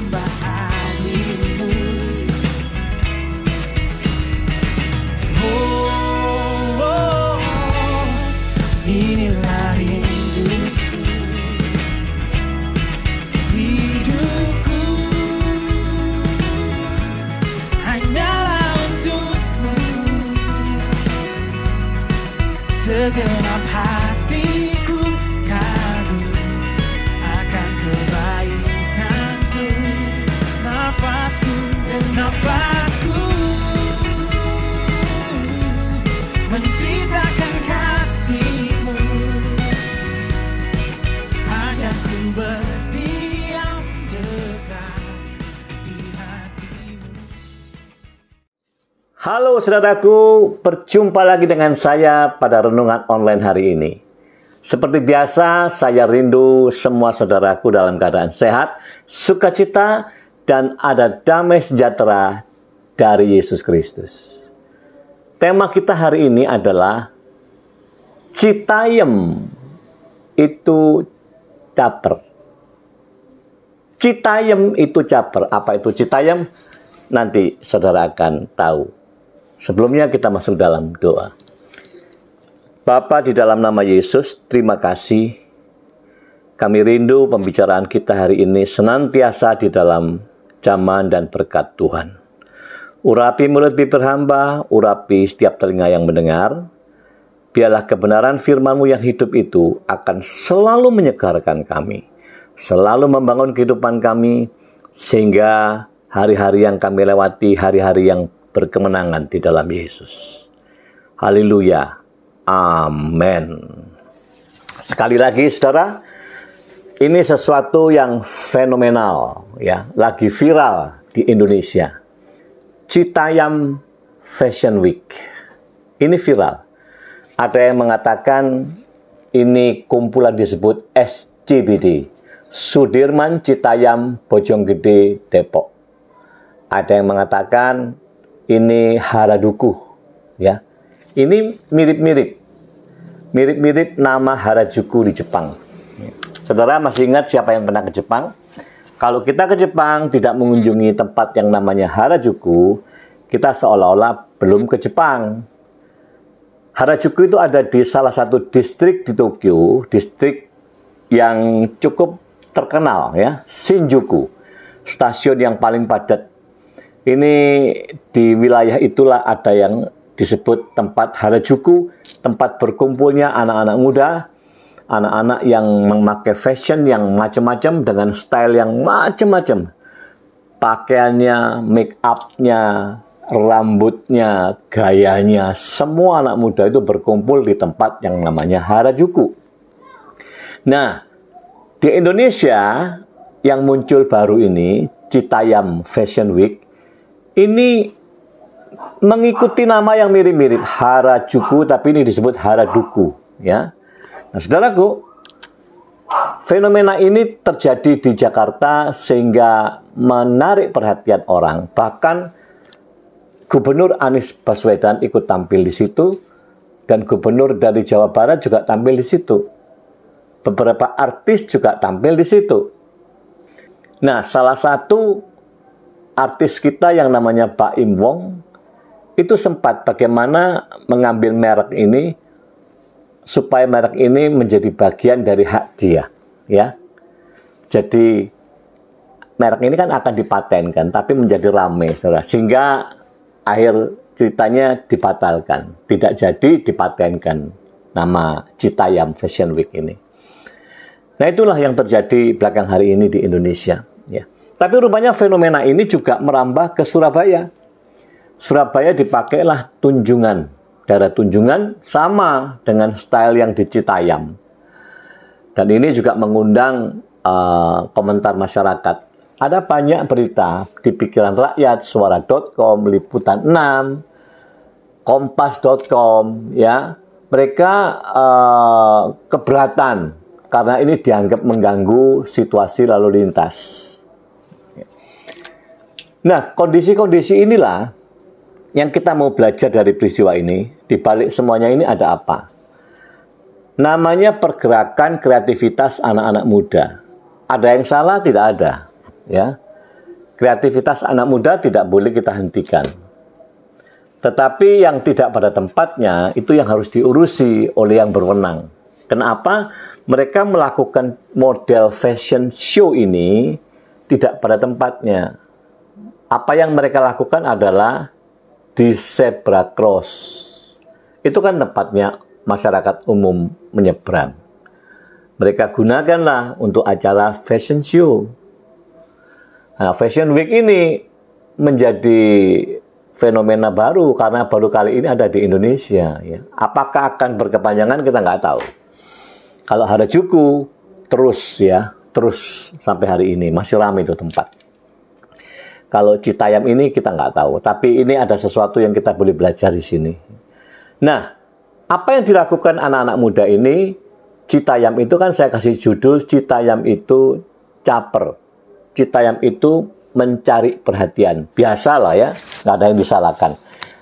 hamba hadirmu. Inilah rindu hidupku, hanyalah untukmu. Segenap hatiku kagum akan kebaikanmu. Nafasku dan nafasku menceritakan kasih-Mu. Ajakku berdiam dekat di hati-Mu. Halo saudaraku, berjumpa lagi dengan saya pada renungan online hari ini. Seperti biasa, saya rindu semua saudaraku dalam keadaan sehat, sukacita, dan ada damai sejahtera dari Yesus Kristus. Tema kita hari ini adalah Citayam itu caper. Citayam itu caper. Apa itu Citayam? Nanti saudara akan tahu. Sebelumnya kita masuk dalam doa. Bapa, di dalam nama Yesus, terima kasih. Kami rindu pembicaraan kita hari ini senantiasa di dalam zaman dan berkat Tuhan. Urapi mulut bibir hamba, urapi setiap telinga yang mendengar. Biarlah kebenaran firman-Mu yang hidup itu akan selalu menyegarkan kami, selalu membangun kehidupan kami, sehingga hari-hari yang kami lewati, hari-hari yang berkemenangan di dalam Yesus. Haleluya. Amin. Sekali lagi saudara, ini sesuatu yang fenomenal, ya, lagi viral di Indonesia. Citayam Fashion Week. Ini viral. Ada yang mengatakan ini kumpulan disebut SCBD, Sudirman Citayam Bojonggede Depok. Ada yang mengatakan ini Harajuku, ya. Ini mirip-mirip nama Harajuku di Jepang. Saudara masih ingat siapa yang pernah ke Jepang? Kalau kita ke Jepang tidak mengunjungi tempat yang namanya Harajuku, kita seolah-olah belum ke Jepang. Harajuku itu ada di salah satu distrik di Tokyo, distrik yang cukup terkenal, ya, Shinjuku, stasiun yang paling padat. Ini di wilayah itulah ada yang disebut tempat Harajuku, tempat berkumpulnya anak-anak muda, anak-anak yang memakai fashion yang macam-macam dengan style yang macam-macam. Pakaiannya, make up-nya, rambutnya, gayanya, semua anak muda itu berkumpul di tempat yang namanya Harajuku. Nah, di Indonesia yang muncul baru ini, Citayam Fashion Week, ini mengikuti nama yang mirip-mirip Harajuku, tapi ini disebut Harajuku, ya. Nah, saudaraku, fenomena ini terjadi di Jakarta sehingga menarik perhatian orang. Bahkan Gubernur Anies Baswedan ikut tampil di situ, dan gubernur dari Jawa Barat juga tampil di situ. Beberapa artis juga tampil di situ. Nah, salah satu artis kita yang namanya Baim Wong itu sempat bagaimana mengambil merek ini supaya merek ini menjadi bagian dari hak dia, ya. Jadi merek ini kan akan dipatenkan, tapi menjadi ramai, saudara. Sehingga akhir ceritanya dibatalkan, tidak jadi dipatenkan nama Citayam Fashion Week ini. Nah, itulah yang terjadi belakang hari ini di Indonesia, ya. Tapi rupanya fenomena ini juga merambah ke Surabaya. Surabaya dipakailah tunjungan. Daerah Tunjungan sama dengan style yang di Citayam. Dan ini juga mengundang komentar masyarakat. Ada banyak berita di pikiran rakyat, suara.com, liputan 6, kompas.com, ya. Mereka keberatan karena ini dianggap mengganggu situasi lalu lintas. Nah, kondisi-kondisi inilah yang kita mau belajar dari peristiwa ini. Di balik semuanya ini ada apa? Namanya pergerakan kreativitas anak-anak muda. Ada yang salah? Tidak ada, ya. kreativitas anak muda tidak boleh kita hentikan. Tetapi yang tidak pada tempatnya itu yang harus diurusi oleh yang berwenang. Kenapa? Mereka melakukan model fashion show ini tidak pada tempatnya. Apa yang mereka lakukan adalah di zebra cross. Itu kan tempatnya masyarakat umum menyeberang. Mereka gunakanlah untuk acara fashion show. Nah, Fashion Week ini menjadi fenomena baru karena baru kali ini ada di Indonesia. Ya. Apakah akan berkepanjangan kita nggak tahu. Kalau Harajuku terus sampai hari ini masih ramai itu tempat. Kalau Citayam ini kita nggak tahu, tapi ini ada sesuatu yang kita boleh belajar di sini. Nah, apa yang dilakukan anak-anak muda ini? Citayam itu kan saya kasih judul Citayam itu caper. Citayam itu mencari perhatian. Biasalah ya, nggak ada yang disalahkan.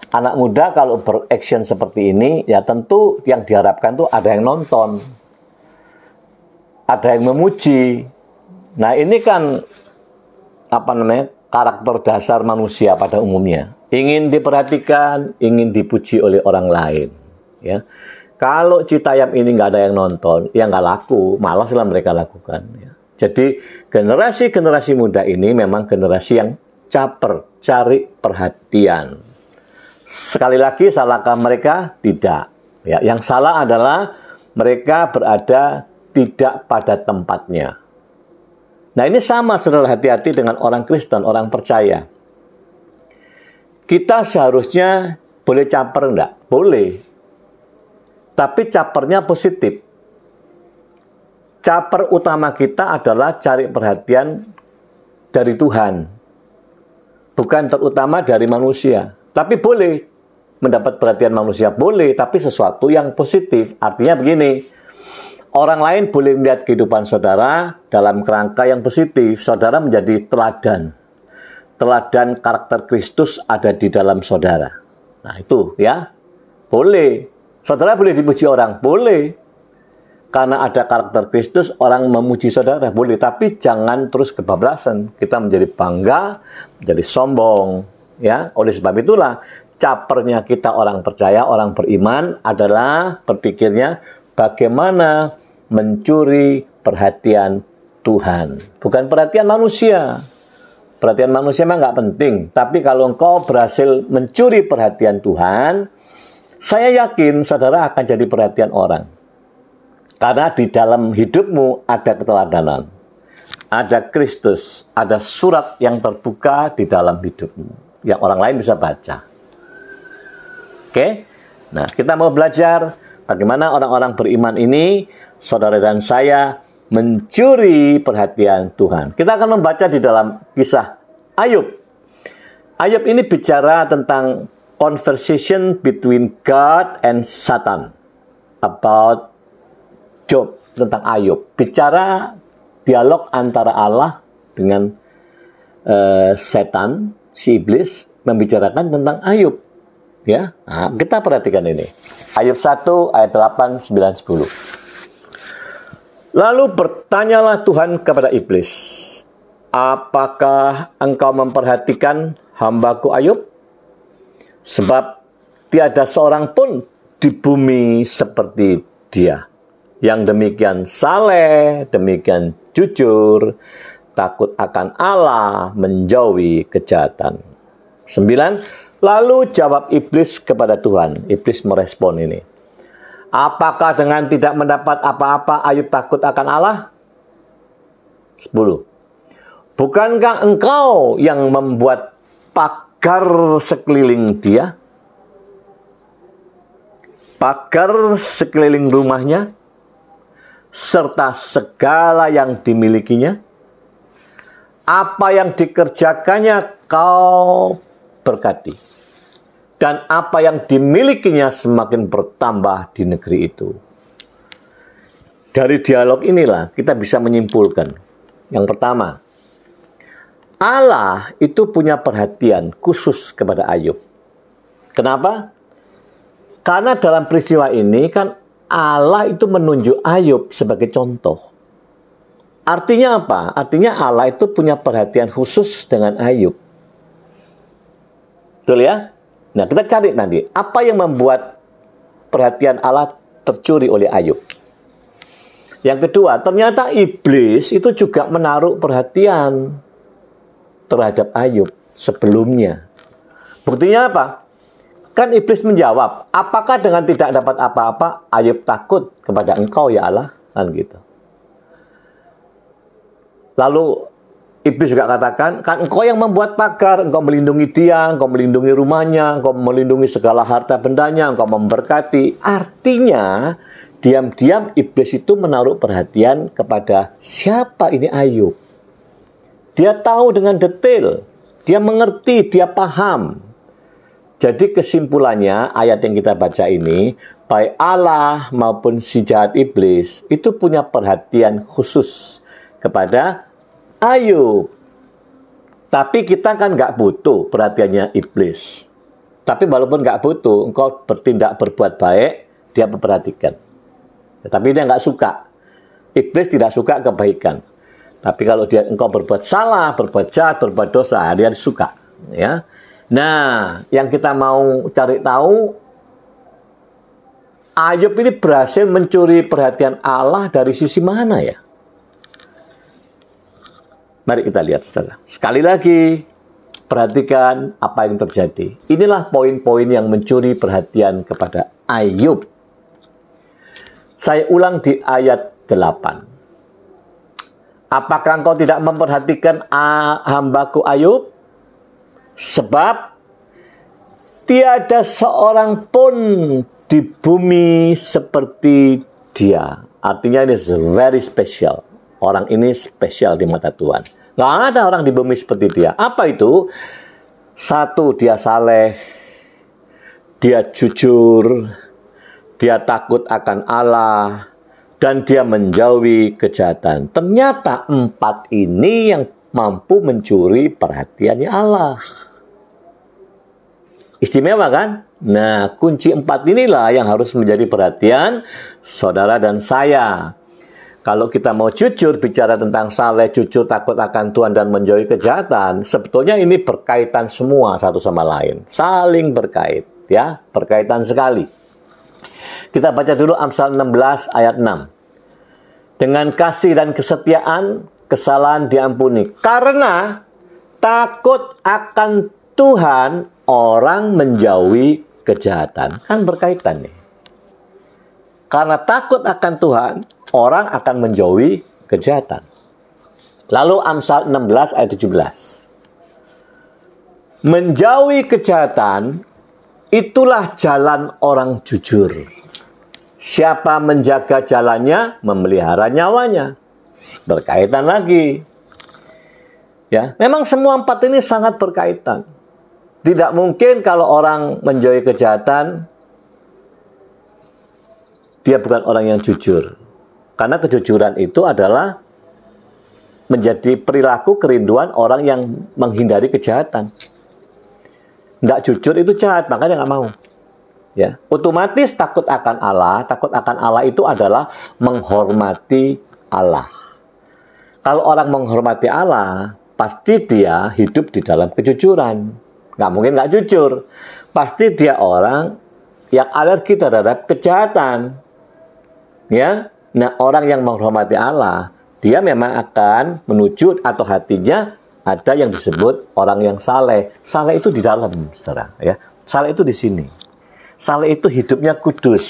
Anak muda kalau beraction seperti ini, ya tentu yang diharapkan tuh ada yang nonton. Ada yang memuji. Nah ini kan, karakter dasar manusia pada umumnya. Ingin diperhatikan, ingin dipuji oleh orang lain. Ya. Kalau Citayam ini nggak ada yang nonton, ya nggak laku, malaslah mereka lakukan. Ya. Jadi generasi muda ini memang generasi yang caper, cari perhatian. Sekali lagi, salahkah mereka? Tidak. Ya, yang salah adalah mereka berada tidak pada tempatnya. Nah ini sama, saudara, hati-hati dengan orang Kristen, orang percaya. Kita seharusnya boleh caper enggak? Boleh. Tapi capernya positif. Caper utama kita adalah cari perhatian dari Tuhan. Bukan terutama dari manusia. Tapi boleh mendapat perhatian manusia. Boleh, tapi sesuatu yang positif. Artinya begini, orang lain boleh melihat kehidupan saudara dalam kerangka yang positif. Saudara menjadi teladan. Teladan karakter Kristus ada di dalam saudara. Nah itu ya, boleh. Saudara boleh dipuji orang, boleh. Karena ada karakter Kristus, orang memuji saudara, boleh. Tapi jangan terus kebablasan. Kita menjadi bangga, menjadi sombong. Ya, oleh sebab itulah, capernya kita orang percaya, orang beriman adalah berpikirnya bagaimana mencuri perhatian Tuhan. Bukan perhatian manusia. Perhatian manusia memang nggak penting. Tapi kalau engkau berhasil mencuri perhatian Tuhan, saya yakin saudara akan jadi perhatian orang. Karena di dalam hidupmu ada keteladanan. Ada Kristus, ada surat yang terbuka di dalam hidupmu. Yang orang lain bisa baca. Oke? Nah, kita mau belajar bagaimana orang-orang beriman ini, saudara dan saya, mencuri perhatian Tuhan. Kita akan membaca di dalam kisah Ayub. Ayub ini bicara tentang conversation between God and Satan. About Job, tentang Ayub. Bicara dialog antara Allah dengan setan, si iblis, membicarakan tentang Ayub. Ya, nah, kita perhatikan ini. Ayub 1 ayat 8, 9, 10. Lalu bertanyalah Tuhan kepada iblis, apakah engkau memperhatikan hambaku Ayub? Sebab tiada seorang pun di bumi seperti dia, yang demikian saleh, demikian jujur, takut akan Allah, menjauhi kejahatan. 9. Lalu jawab iblis kepada Tuhan. Iblis merespon ini. Apakah dengan tidak mendapat apa-apa Ayub takut akan Allah? 10. Bukankah engkau yang membuat pagar sekeliling dia? Pagar sekeliling rumahnya? Serta segala yang dimilikinya? Apa yang dikerjakannya kau berkati, dan apa yang dimilikinya semakin bertambah di negeri itu. Dari dialog inilah kita bisa menyimpulkan. Yang pertama, Allah itu punya perhatian khusus kepada Ayub. Kenapa? Karena dalam peristiwa ini kan Allah itu menunjuk Ayub sebagai contoh. Artinya apa? Artinya Allah itu punya perhatian khusus dengan Ayub. Betul ya? Nah, kita cari nanti, apa yang membuat perhatian Allah tercuri oleh Ayub? Yang kedua, ternyata iblis itu juga menaruh perhatian terhadap Ayub sebelumnya. Buktinya apa? Kan iblis menjawab, apakah dengan tidak dapat apa-apa, Ayub takut kepada Engkau ya Allah? Kan gitu. Lalu iblis juga katakan, kan Engkau yang membuat pagar, Engkau melindungi dia, Engkau melindungi rumahnya, Engkau melindungi segala harta bendanya, Engkau memberkati. Artinya, diam-diam iblis itu menaruh perhatian kepada siapa ini Ayub. Dia tahu dengan detail, dia mengerti, dia paham. Jadi kesimpulannya, ayat yang kita baca ini, baik Allah maupun si jahat iblis, itu punya perhatian khusus kepada Ayub. Tapi kita kan nggak butuh perhatiannya iblis. Tapi walaupun nggak butuh, engkau bertindak berbuat baik, dia memperhatikan. Tapi dia nggak suka. Iblis tidak suka kebaikan. Tapi kalau engkau berbuat salah, berbuat jahat, berbuat dosa, dia suka. Ya. Nah, yang kita mau cari tahu, Ayub ini berhasil mencuri perhatian Allah dari sisi mana ya? Mari kita lihat saudara. Sekali lagi, perhatikan apa yang terjadi. Inilah poin-poin yang mencuri perhatian kepada Ayub. Saya ulang di ayat 8. Apakah engkau tidak memperhatikan hambaku Ayub? Sebab tiada seorang pun di bumi seperti dia. Artinya ini very special. Orang ini spesial di mata Tuhan. Nggak ada orang di bumi seperti dia. Apa itu? Satu, dia saleh, dia jujur, dia takut akan Allah, dan dia menjauhi kejahatan. Ternyata 4 ini yang mampu mencuri perhatiannya Allah. Istimewa kan? Nah, kunci 4 inilah yang harus menjadi perhatian saudara dan saya. Kalau kita mau jujur bicara tentang saleh, jujur, takut akan Tuhan, dan menjauhi kejahatan, sebetulnya ini berkaitan semua satu sama lain. Saling berkait, ya, berkaitan sekali. Kita baca dulu Amsal 16 ayat 6. Dengan kasih dan kesetiaan, kesalahan diampuni. Karena takut akan Tuhan, orang menjauhi kejahatan. Kan berkaitan nih. Karena takut akan Tuhan, orang akan menjauhi kejahatan. Lalu Amsal 16 ayat 17. Menjauhi kejahatan, itulah jalan orang jujur. Siapa menjaga jalannya, memelihara nyawanya. Berkaitan lagi. Ya, memang semua 4 ini sangat berkaitan. Tidak mungkin kalau orang menjauhi kejahatan, dia bukan orang yang jujur. Karena kejujuran itu adalah menjadi perilaku kerinduan orang yang menghindari kejahatan. Nggak jujur itu jahat, makanya nggak mau. Ya, otomatis takut akan Allah. Takut akan Allah itu adalah menghormati Allah. Kalau orang menghormati Allah, pasti dia hidup di dalam kejujuran. Nggak mungkin nggak jujur. Pasti dia orang yang alergi terhadap kejahatan. Ya, nah orang yang menghormati Allah, dia memang akan menuju atau hatinya ada yang disebut orang yang saleh. Saleh itu di dalam, saudara. Ya, saleh itu di sini. Saleh itu hidupnya kudus,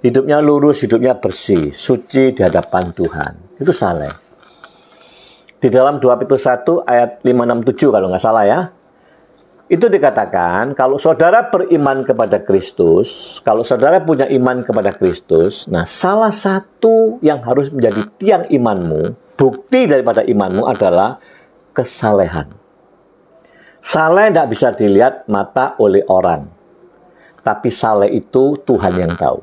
hidupnya lurus, hidupnya bersih, suci di hadapan Tuhan. Itu saleh. Di dalam 2 Petrus 1 ayat 5-6-7 kalau nggak salah ya. Itu dikatakan, kalau saudara beriman kepada Kristus, kalau saudara punya iman kepada Kristus, nah salah satu yang harus menjadi tiang imanmu, bukti daripada imanmu adalah kesalehan. Saleh tidak bisa dilihat mata oleh orang. Tapi saleh itu Tuhan yang tahu.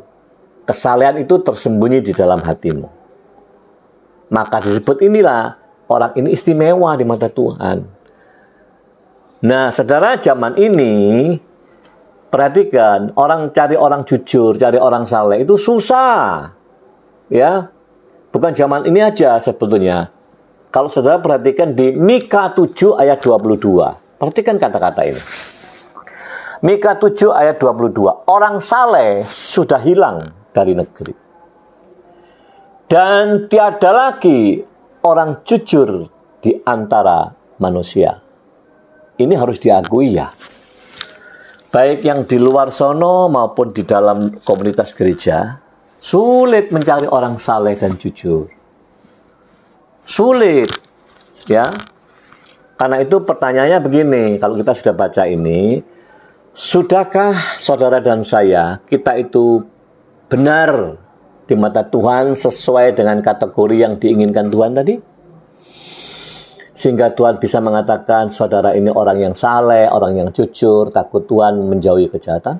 Kesalehan itu tersembunyi di dalam hatimu. Maka disebut inilah, orang ini istimewa di mata Tuhan. Nah, saudara, zaman ini, perhatikan, orang cari orang jujur, cari orang saleh itu susah. Ya, Bukan zaman ini aja sebetulnya. Kalau saudara perhatikan di Mika 7 ayat 22. Perhatikan kata-kata ini. Mika 7 ayat 22. Orang saleh sudah hilang dari negeri. Dan tiada lagi orang jujur di antara manusia. Ini harus diakui ya. Baik yang di luar sono maupun di dalam komunitas gereja, sulit mencari orang saleh dan jujur. Sulit, ya. Karena itu pertanyaannya begini, kalau kita sudah baca ini, sudahkah saudara dan saya, kita itu benar di mata Tuhan sesuai dengan kategori yang diinginkan Tuhan tadi? Sehingga Tuhan bisa mengatakan saudara ini orang yang saleh, orang yang jujur, takut Tuhan, menjauhi kejahatan.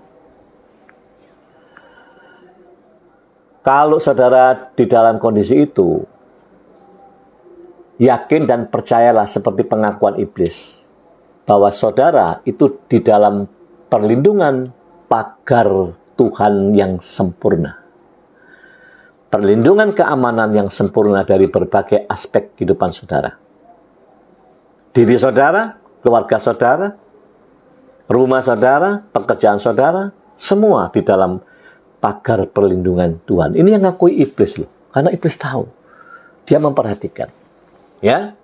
Kalau saudara di dalam kondisi itu, yakin dan percayalah seperti pengakuan iblis, bahwa saudara itu di dalam perlindungan pagar Tuhan yang sempurna. Perlindungan keamanan yang sempurna dari berbagai aspek kehidupan saudara. Diri saudara, keluarga saudara, rumah saudara, pekerjaan saudara, semua di dalam pagar perlindungan Tuhan. Ini yang ngakui iblis loh. Karena iblis tahu. Dia memperhatikan. Ya,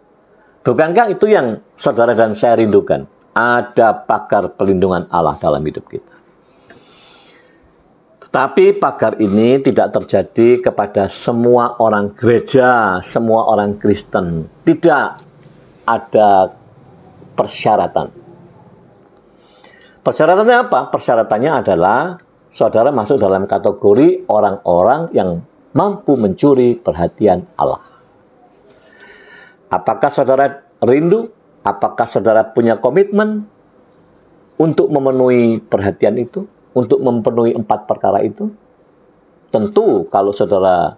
bukankah itu yang saudara dan saya rindukan? Ada pagar perlindungan Allah dalam hidup kita. Tetapi pagar ini tidak terjadi kepada semua orang gereja, semua orang Kristen. Tidak ada persyaratan. Persyaratannya apa? Persyaratannya adalah saudara masuk dalam kategori orang-orang yang mampu mencuri perhatian Allah. Apakah saudara rindu? Apakah saudara punya komitmen untuk memenuhi perhatian itu? Untuk memenuhi 4 perkara itu? Tentu kalau saudara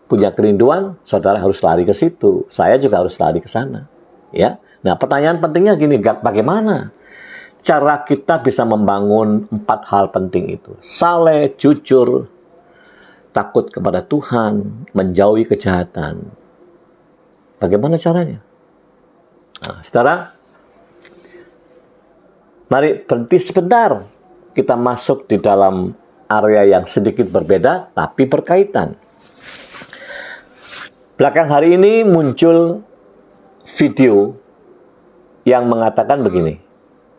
punya kerinduan, saudara harus lari ke situ. Saya juga harus lari ke sana. Ya. Nah, pertanyaan pentingnya gini, bagaimana cara kita bisa membangun 4 hal penting itu? Saleh, jujur, takut kepada Tuhan, menjauhi kejahatan. Bagaimana caranya? Nah, saudara, mari berhenti sebentar. Kita masuk di dalam area yang sedikit berbeda, tapi berkaitan. Belakang hari ini muncul video yang mengatakan begini.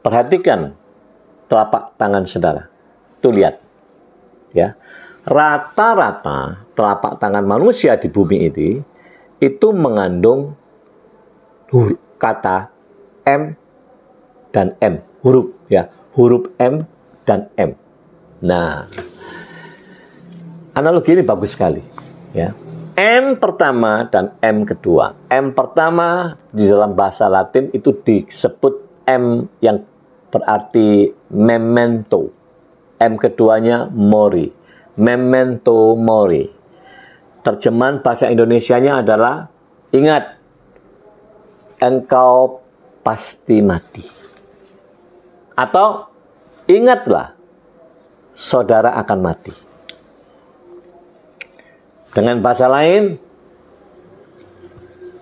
Perhatikan telapak tangan saudara. Tuh lihat. Ya. Rata-rata telapak tangan manusia di bumi ini itu mengandung kata M dan M, huruf ya, huruf M dan M. Nah, analogi ini bagus sekali, ya. M pertama dan M kedua. M pertama di dalam bahasa Latin itu disebut M yang berarti memento. M keduanya mori. Memento mori. Terjemahan bahasa Indonesianya adalah ingat, engkau pasti mati. Atau ingatlah, saudara akan mati. Dengan bahasa lain,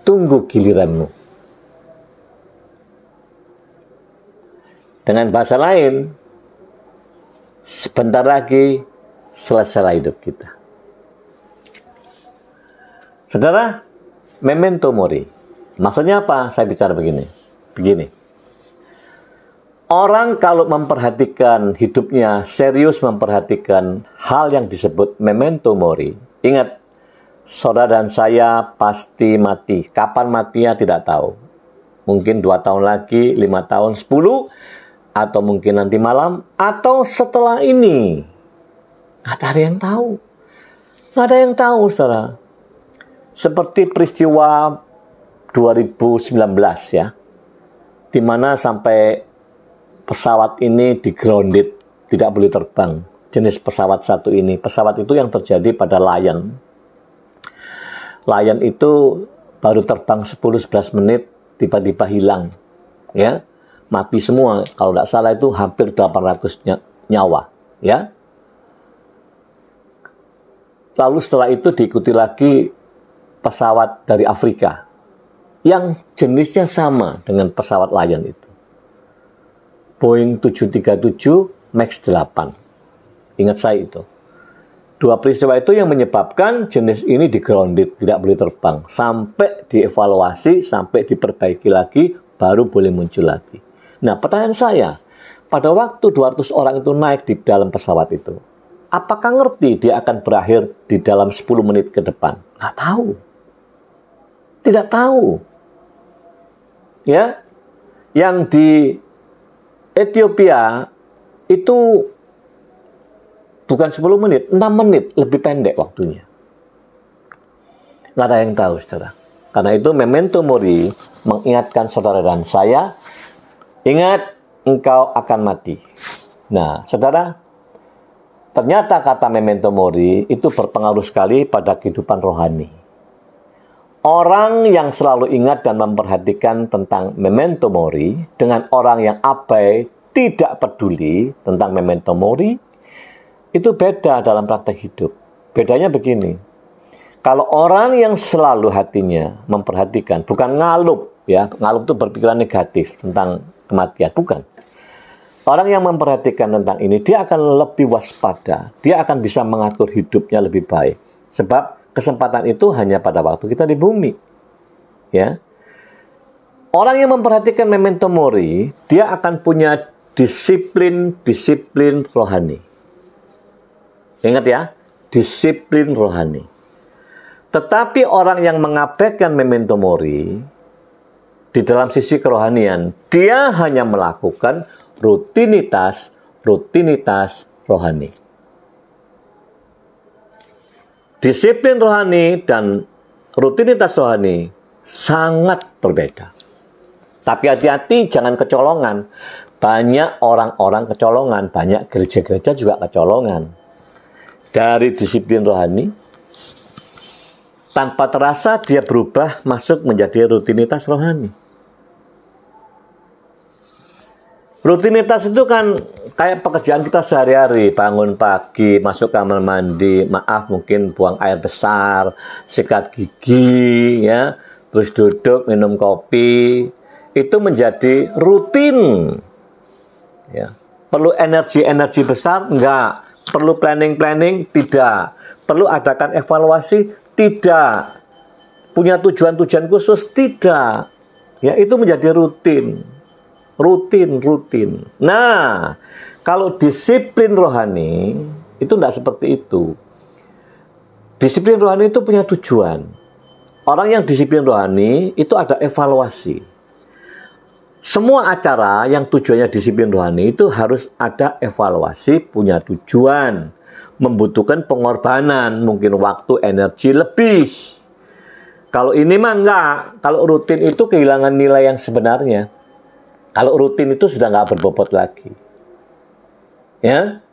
tunggu giliranmu. Dengan bahasa lain, sebentar lagi selesai hidup kita. Saudara, memento mori. Maksudnya apa? Saya bicara begini. Orang kalau memperhatikan hidupnya, serius memperhatikan hal yang disebut memento mori. Ingat, saudara dan saya pasti mati. Kapan matinya tidak tahu. Mungkin 2 tahun lagi, 5 tahun, 10, atau mungkin nanti malam, atau setelah ini. Nggak ada yang tahu. Nggak ada yang tahu, saudara. Seperti peristiwa 2019 ya, di mana sampai pesawat ini di-grounded, tidak boleh terbang. Jenis pesawat satu ini, pesawat itu yang terjadi pada Lion. Lion itu baru terbang 10-11 menit, tiba-tiba hilang. Ya, mati semua. Kalau tidak salah itu hampir 800 nyawa. Ya. Lalu setelah itu diikuti lagi pesawat dari Afrika yang jenisnya sama dengan pesawat Lion itu. Boeing 737 MAX 8. Ingat saya itu. Dua peristiwa itu yang menyebabkan jenis ini di-grounded, tidak boleh terbang. Sampai dievaluasi, sampai diperbaiki lagi, baru boleh muncul lagi. Nah, pertanyaan saya, pada waktu 200 orang itu naik di dalam pesawat itu, apakah ngerti dia akan berakhir di dalam 10 menit ke depan? Nggak tahu. Tidak tahu. Ya, yang di Ethiopia itu bukan 10 menit, 6 menit lebih pendek waktunya. Nggak ada yang tahu, saudara. Karena itu memento mori mengingatkan saudara dan saya, ingat engkau akan mati. Nah, saudara, ternyata kata memento mori itu berpengaruh sekali pada kehidupan rohani. Orang yang selalu ingat dan memperhatikan tentang memento mori dengan orang yang abai, tidak peduli tentang memento mori, itu beda dalam praktek hidup. Bedanya begini. Kalau orang yang selalu hatinya memperhatikan, bukan ngalup, ya, ngalup itu berpikiran negatif tentang kematian, bukan. Orang yang memperhatikan tentang ini, dia akan lebih waspada, dia akan bisa mengatur hidupnya lebih baik. Sebab kesempatan itu hanya pada waktu kita di bumi. Ya. Orang yang memperhatikan memento mori, dia akan punya disiplin rohani. Ingat ya, disiplin rohani. Tetapi orang yang mengabaikan memento mori, di dalam sisi kerohanian, dia hanya melakukan rutinitas rohani. Disiplin rohani dan rutinitas rohani sangat berbeda. Tapi hati-hati, jangan kecolongan. Banyak orang-orang kecolongan, banyak gereja-gereja juga kecolongan. Dari disiplin rohani, tanpa terasa dia berubah masuk menjadi rutinitas rohani. Rutinitas itu kan kayak pekerjaan kita sehari-hari, bangun pagi, masuk kamar mandi, mungkin buang air besar, sikat gigi, ya, terus duduk minum kopi, itu menjadi rutin. Ya. Perlu energi besar? Enggak. Perlu planning? Tidak. Perlu adakan evaluasi? Tidak. Punya tujuan khusus? Tidak. Ya, itu menjadi rutin. Rutin. Nah, kalau disiplin rohani, itu tidak seperti itu. Disiplin rohani itu punya tujuan. Orang yang disiplin rohani, itu ada evaluasi. Semua acara yang tujuannya disiplin rohani itu harus ada evaluasi, punya tujuan, membutuhkan pengorbanan, mungkin waktu, energi lebih. Kalau ini mah enggak. Kalau rutin itu kehilangan nilai yang sebenarnya. Kalau rutin itu sudah enggak berbobot lagi. Ya.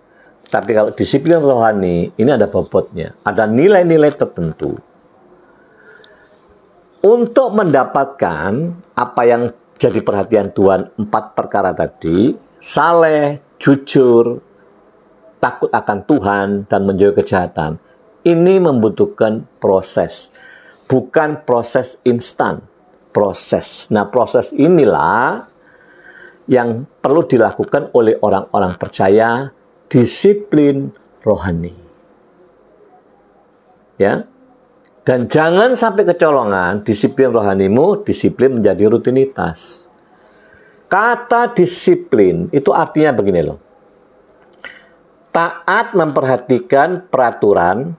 Tapi kalau disiplin rohani, ini ada bobotnya. Ada nilai-nilai tertentu. Untuk mendapatkan apa yang jadi perhatian Tuhan, 4 perkara tadi, saleh, jujur, takut akan Tuhan, dan menjauhi kejahatan. Ini membutuhkan proses. Bukan proses instan. Proses. Nah, proses inilah yang perlu dilakukan oleh orang-orang percaya disiplin rohani. Ya. Dan jangan sampai kecolongan, disiplin rohanimu, disiplin menjadi rutinitas. Kata disiplin itu artinya begini loh. Taat memperhatikan peraturan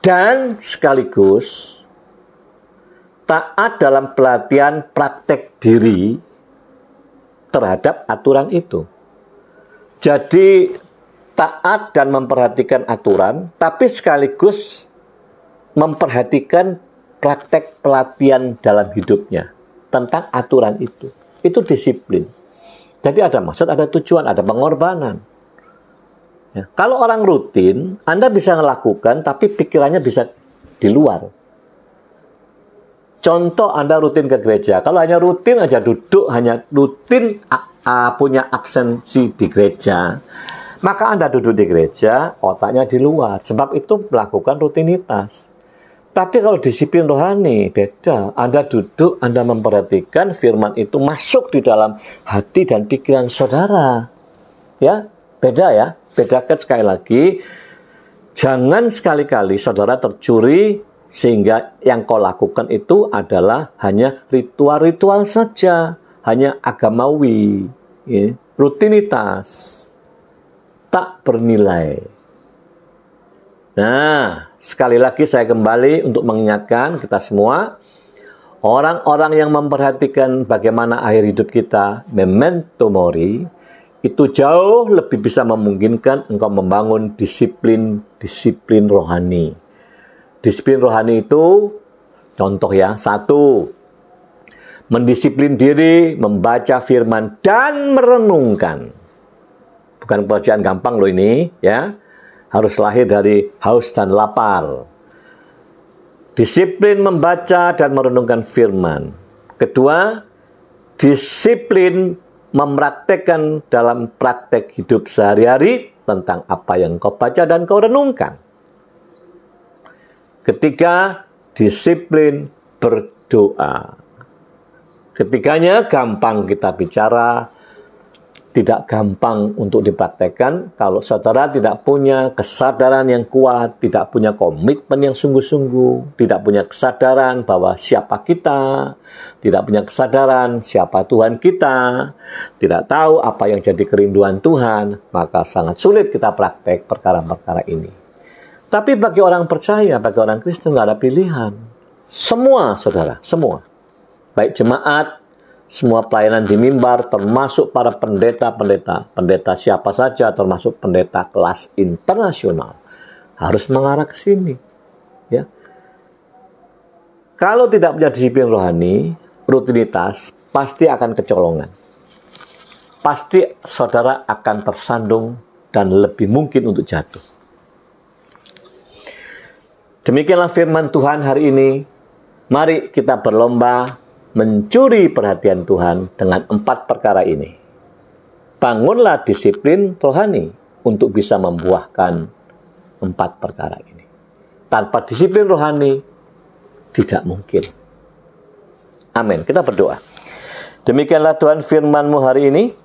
dan sekaligus taat dalam pelatihan praktek diri terhadap aturan itu. Jadi taat dan memperhatikan aturan, tapi sekaligus memperhatikan praktek pelatihan dalam hidupnya tentang aturan itu. Itu disiplin. Jadi ada maksud, ada tujuan, ada pengorbanan. Ya. Kalau orang rutin, Anda bisa melakukan, tapi pikirannya bisa di luar. Contoh, Anda rutin ke gereja. Kalau hanya rutin aja duduk, hanya rutin punya absensi di gereja, maka Anda duduk di gereja, otaknya di luar. Sebab itu melakukan rutinitas. Tapi kalau disiplin rohani, beda. Anda duduk, Anda memperhatikan firman itu masuk di dalam hati dan pikiran saudara. Ya, beda ya. Bedakan sekali lagi. Jangan sekali-kali saudara tercuri sehingga yang kau lakukan itu adalah hanya ritual-ritual saja. Hanya agamawi. Ya, rutinitas. Tak bernilai. Nah, sekali lagi saya kembali untuk mengingatkan kita semua. Orang-orang yang memperhatikan bagaimana akhir hidup kita, memento mori, itu jauh lebih bisa memungkinkan engkau membangun disiplin rohani. Disiplin rohani itu, contoh ya, 1, mendisiplin diri, membaca firman, dan merenungkan. Bukan pekerjaan gampang loh ini, ya. Harus lahir dari haus dan lapar. Disiplin membaca dan merenungkan firman. Kedua, disiplin mempraktekkan dalam praktek hidup sehari-hari tentang apa yang kau baca dan kau renungkan. Ketiga, disiplin berdoa. Ketiganya gampang kita bicara, tidak gampang untuk dipraktekkan kalau saudara tidak punya kesadaran yang kuat, tidak punya komitmen yang sungguh-sungguh, tidak punya kesadaran bahwa siapa kita, tidak punya kesadaran siapa Tuhan kita, tidak tahu apa yang jadi kerinduan Tuhan, maka sangat sulit kita praktek perkara-perkara ini. Tapi bagi orang percaya, bagi orang Kristen nggak ada pilihan. Semua saudara, semua. Baik jemaat, semua pelayanan di mimbar, termasuk para pendeta siapa saja, termasuk pendeta kelas internasional, harus mengarah ke sini. Ya. Kalau tidak punya disiplin rohani, rutinitas, pasti akan kecolongan. Pasti saudara akan tersandung dan lebih mungkin untuk jatuh. Demikianlah firman Tuhan hari ini. Mari kita berlomba mencuri perhatian Tuhan dengan 4 perkara ini. Bangunlah disiplin rohani untuk bisa membuahkan 4 perkara ini. Tanpa disiplin rohani, tidak mungkin. Amin. Kita berdoa. Demikianlah Tuhan firman-Mu hari ini,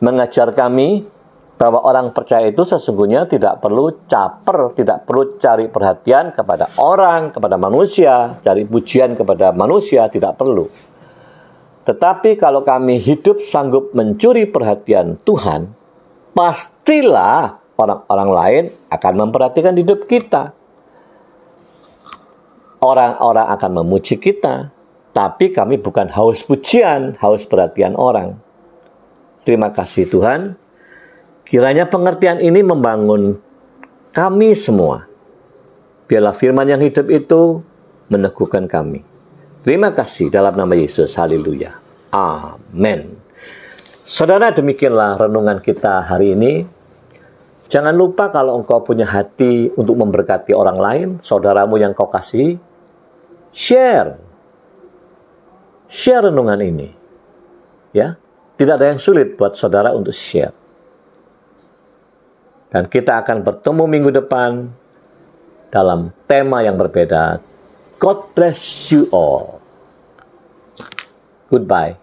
mengajar kami bahwa orang percaya itu sesungguhnya tidak perlu caper, tidak perlu cari perhatian kepada orang, kepada manusia, cari pujian kepada manusia, tidak perlu. Tetapi kalau kami hidup sanggup mencuri perhatian Tuhan, pastilah orang-orang lain akan memperhatikan hidup kita. Orang-orang akan memuji kita, tapi kami bukan haus pujian, haus perhatian orang. Terima kasih Tuhan. Kiranya pengertian ini membangun kami semua. Biarlah firman yang hidup itu meneguhkan kami. Terima kasih dalam nama Yesus. Haleluya. Amin. Saudara, demikianlah renungan kita hari ini. Jangan lupa kalau engkau punya hati untuk memberkati orang lain, saudaramu yang kau kasih, share renungan ini. Ya, tidak ada yang sulit buat saudara untuk share. Dan kita akan bertemu minggu depan dalam tema yang berbeda. God bless you all. Goodbye.